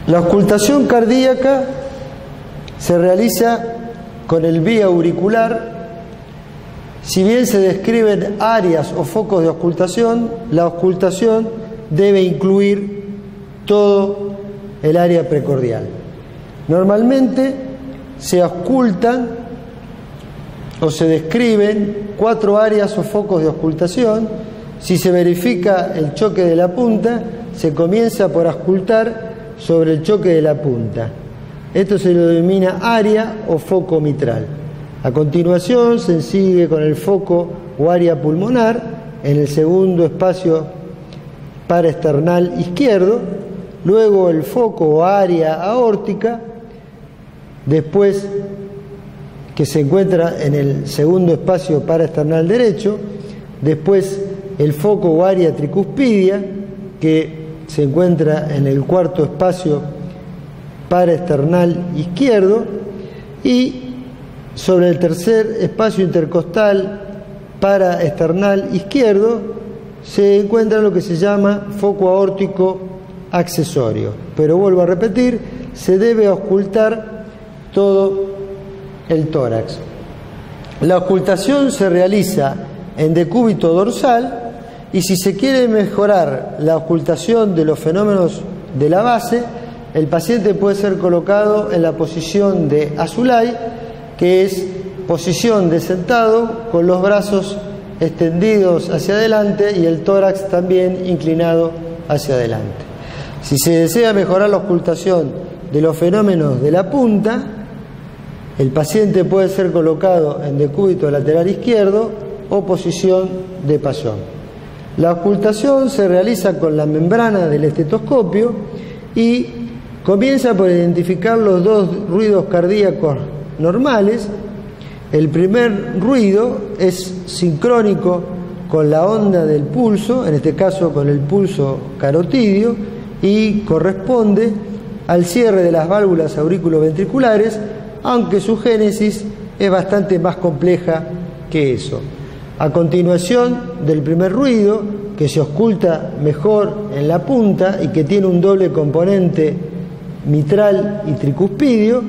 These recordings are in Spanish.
La auscultación cardíaca se realiza con el vía auricular. Si bien se describen áreas o focos de auscultación, la auscultación debe incluir todo el área precordial. Normalmente se auscultan o se describen 4 áreas o focos de auscultación. Si se verifica el choque de la punta, se comienza por auscultar sobre el choque de la punta. Esto se lo denomina área o foco mitral. A continuación se sigue con el foco o área pulmonar en el segundo espacio paraesternal izquierdo, luego el foco o área aórtica, después que se encuentra en el segundo espacio paraesternal derecho, después el foco o área tricuspidia, que se encuentra en el cuarto espacio paraesternal izquierdo, y sobre el tercer espacio intercostal paraesternal izquierdo se encuentra lo que se llama foco aórtico accesorio. Pero vuelvo a repetir, se debe auscultar todo el tórax. La auscultación se realiza en decúbito dorsal, y si se quiere mejorar la auscultación de los fenómenos de la base, el paciente puede ser colocado en la posición de Azulay, que es posición de sentado con los brazos extendidos hacia adelante y el tórax también inclinado hacia adelante. Si se desea mejorar la auscultación de los fenómenos de la punta, el paciente puede ser colocado en decúbito lateral izquierdo o posición de payón. La auscultación se realiza con la membrana del estetoscopio y comienza por identificar los 2 ruidos cardíacos normales. El primer ruido es sincrónico con la onda del pulso, en este caso con el pulso carotidio, y corresponde al cierre de las válvulas auriculoventriculares, aunque su génesis es bastante más compleja que eso. A continuación del primer ruido, que se ausculta mejor en la punta y que tiene un doble componente mitral y tricuspidio,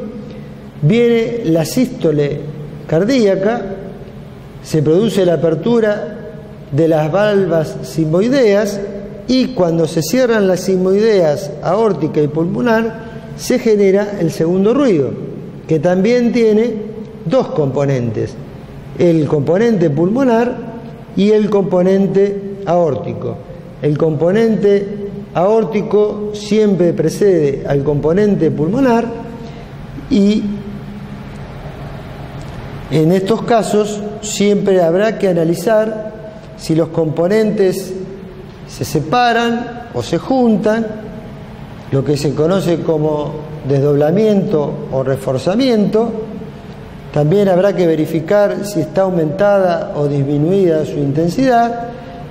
viene la sístole cardíaca. Se produce la apertura de las valvas sigmoideas y cuando se cierran las sigmoideas aórtica y pulmonar se genera el segundo ruido, que también tiene 2 componentes: el componente pulmonar y el componente aórtico. El componente aórtico siempre precede al componente pulmonar, y en estos casos siempre habrá que analizar si los componentes se separan o se juntan, lo que se conoce como desdoblamiento o reforzamiento. También habrá que verificar si está aumentada o disminuida su intensidad,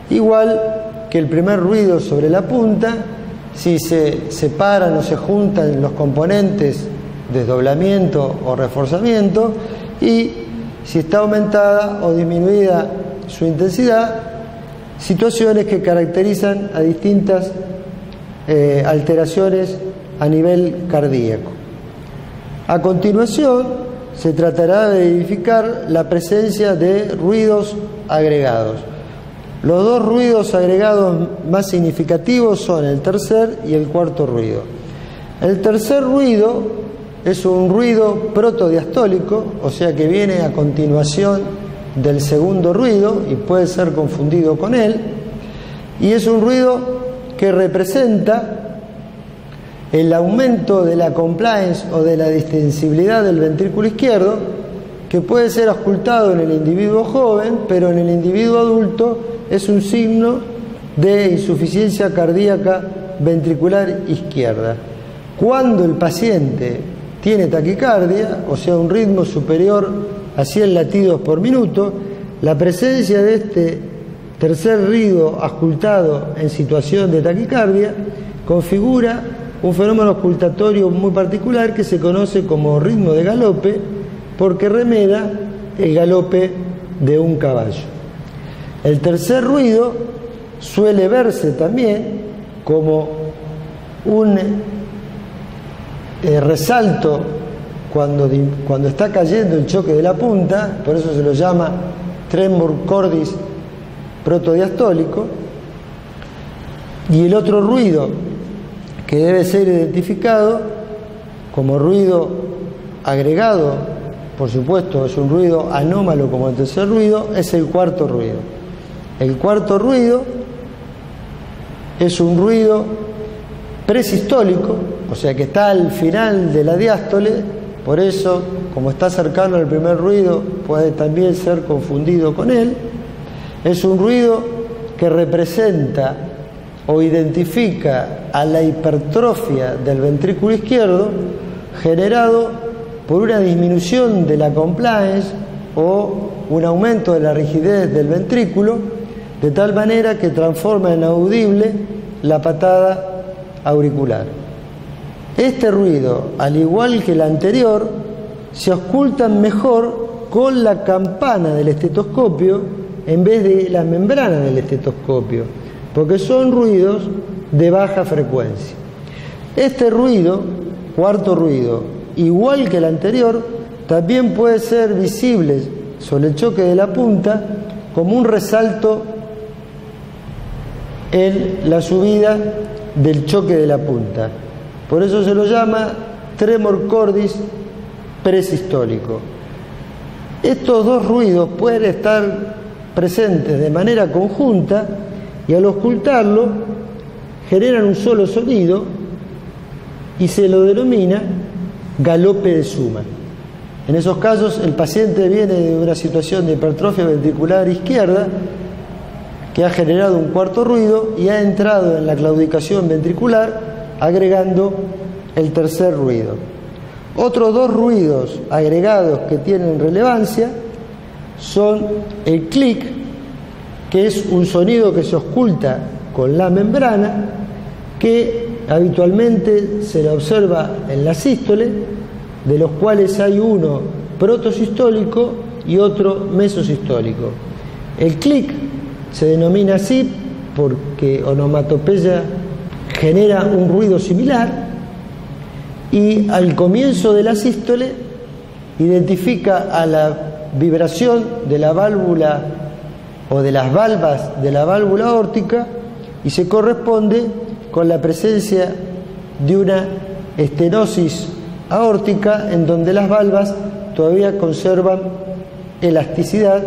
igual que el primer ruido sobre la punta, si se separan o se juntan los componentes desdoblamiento o reforzamiento, y si está aumentada o disminuida su intensidad, situaciones que caracterizan a distintas alteraciones a nivel cardíaco. A continuación, se tratará de identificar la presencia de ruidos agregados. Los 2 ruidos agregados más significativos son el tercer y el cuarto ruido. El tercer ruido es un ruido protodiastólico, o sea que viene a continuación del segundo ruido y puede ser confundido con él, y es un ruido que representa el aumento de la compliance o de la distensibilidad del ventrículo izquierdo, que puede ser auscultado en el individuo joven, pero en el individuo adulto es un signo de insuficiencia cardíaca ventricular izquierda. Cuando el paciente tiene taquicardia, o sea un ritmo superior a 100 latidos por minuto, la presencia de este tercer ruido auscultado en situación de taquicardia configura un fenómeno auscultatorio muy particular que se conoce como ritmo de galope, porque remeda el galope de un caballo. El tercer ruido suele verse también como un resalto cuando está cayendo el choque de la punta, por eso se lo llama tremor cordis protodiastólico. Y el otro ruido que debe ser identificado como ruido agregado, por supuesto es un ruido anómalo como el tercer ruido, es el cuarto ruido. El cuarto ruido es un ruido presistólico, o sea que está al final de la diástole, por eso, como está cercano al primer ruido, puede también ser confundido con él. Es un ruido que representa o identifica a la hipertrofia del ventrículo izquierdo generado por una disminución de la compliance o un aumento de la rigidez del ventrículo, de tal manera que transforma en audible la patada auricular. Este ruido, al igual que el anterior, se ocultan mejor con la campana del estetoscopio en vez de la membrana del estetoscopio, porque son ruidos de baja frecuencia. Este ruido, cuarto ruido, igual que el anterior, también puede ser visible sobre el choque de la punta como un resalto en la subida del choque de la punta. Por eso se lo llama tremor cordis presistólico. Estos dos ruidos pueden estar presentes de manera conjunta y al ocultarlo generan un solo sonido y se lo denomina galope de Schumann. En esos casos el paciente viene de una situación de hipertrofia ventricular izquierda que ha generado un cuarto ruido y ha entrado en la claudicación ventricular agregando el tercer ruido. Otros dos ruidos agregados que tienen relevancia son el clic, que es un sonido que se oculta con la membrana, que habitualmente se le observa en la sístole, de los cuales hay uno protosistólico y otro mesosistólico. El clic se denomina así porque onomatopeya genera un ruido similar y al comienzo de la sístole identifica a la vibración de la válvula o de las valvas de la válvula aórtica y se corresponde con la presencia de una estenosis aórtica en donde las valvas todavía conservan elasticidad,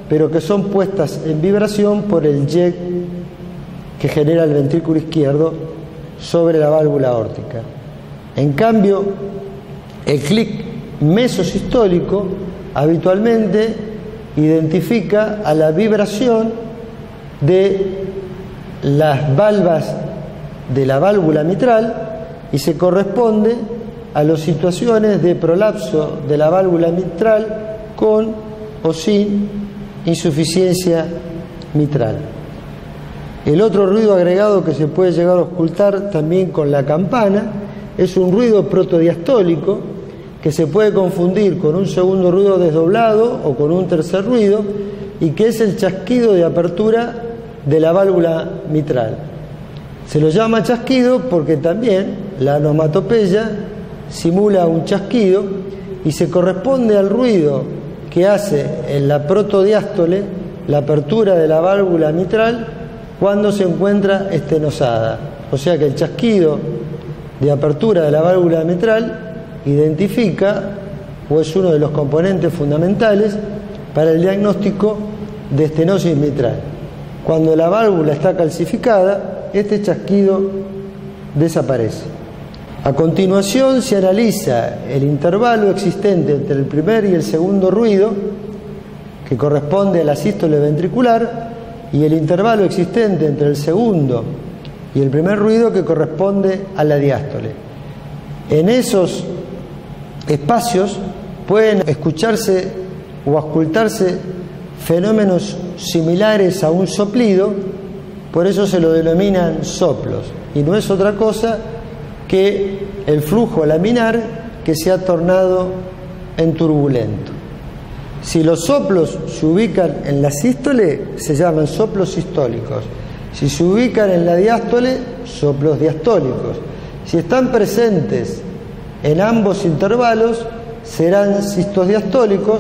pero que son puestas en vibración por el jet que genera el ventrículo izquierdo sobre la válvula aórtica. En cambio, el clic mesosistólico habitualmente identifica a la vibración de las valvas de la válvula mitral y se corresponde a las situaciones de prolapso de la válvula mitral con o sin insuficiencia mitral. El otro ruido agregado que se puede llegar a ocultar también con la campana es un ruido protodiastólico que se puede confundir con un segundo ruido desdoblado o con un tercer ruido y que es el chasquido de apertura de la válvula mitral. Se lo llama chasquido porque también la onomatopeya simula un chasquido y se corresponde al ruido que hace en la protodiástole la apertura de la válvula mitral cuando se encuentra estenosada. O sea que el chasquido de apertura de la válvula mitral identifica o es uno de los componentes fundamentales para el diagnóstico de estenosis mitral. Cuando la válvula está calcificada, este chasquido desaparece. A continuación se analiza el intervalo existente entre el primer y el segundo ruido, que corresponde a la sístole ventricular, y el intervalo existente entre el segundo y el primer ruido, que corresponde a la diástole. En esos espacios pueden escucharse o auscultarse fenómenos similares a un soplido, por eso se lo denominan soplos, y no es otra cosa que el flujo laminar que se ha tornado en turbulento. Si los soplos se ubican en la sístole, se llaman soplos sistólicos. Si se ubican en la diástole, soplos diastólicos. Si están presentes en ambos intervalos serán sistos diastólicos,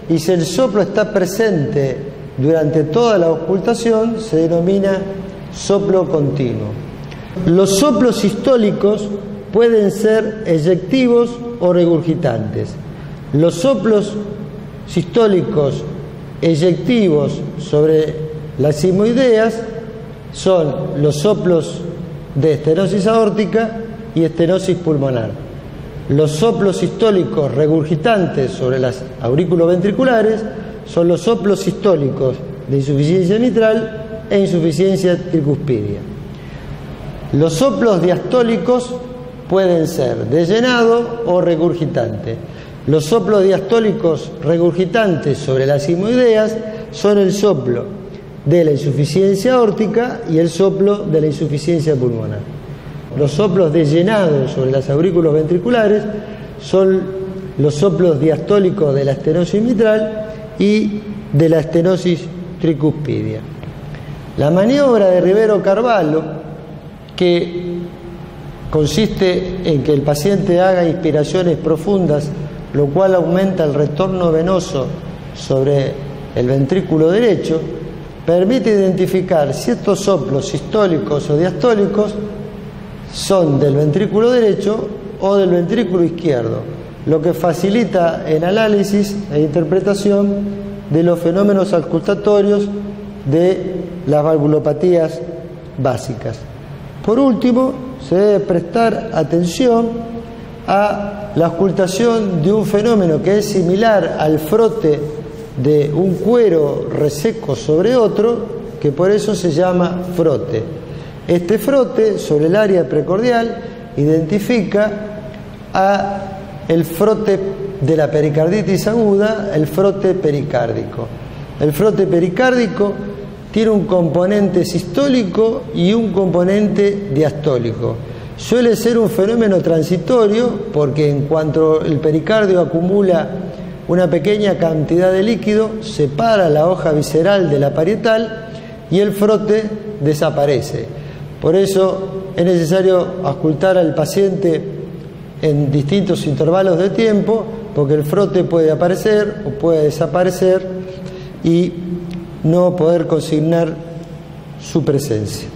y si el soplo está presente durante toda la auscultación se denomina soplo continuo. Los soplos sistólicos pueden ser eyectivos o regurgitantes. Los soplos sistólicos eyectivos sobre las sigmoideas son los soplos de estenosis aórtica y estenosis pulmonar. Los soplos sistólicos regurgitantes sobre las aurículo-ventriculares son los soplos sistólicos de insuficiencia mitral e insuficiencia tricuspidia. Los soplos diastólicos pueden ser de llenado o regurgitante. Los soplos diastólicos regurgitantes sobre las sigmoideas son el soplo de la insuficiencia aórtica y el soplo de la insuficiencia pulmonar. Los soplos de llenado sobre las aurículos ventriculares son los soplos diastólicos de la estenosis mitral y de la estenosis tricuspidia. La maniobra de Rivero-Carvalho, que consiste en que el paciente haga inspiraciones profundas, lo cual aumenta el retorno venoso sobre el ventrículo derecho, permite identificar si estos soplos sistólicos o diastólicos son del ventrículo derecho o del ventrículo izquierdo, lo que facilita el análisis e interpretación de los fenómenos auscultatorios de las valvulopatías básicas. Por último, se debe prestar atención a la auscultación de un fenómeno que es similar al frote de un cuero reseco sobre otro, que por eso se llama frote. Este frote sobre el área precordial identifica a el frote de la pericarditis aguda, el frote pericárdico. El frote pericárdico tiene un componente sistólico y un componente diastólico. Suele ser un fenómeno transitorio porque en cuanto el pericardio acumula una pequeña cantidad de líquido, separa la hoja visceral de la parietal y el frote desaparece. Por eso es necesario auscultar al paciente en distintos intervalos de tiempo, porque el frote puede aparecer o puede desaparecer y no poder consignar su presencia.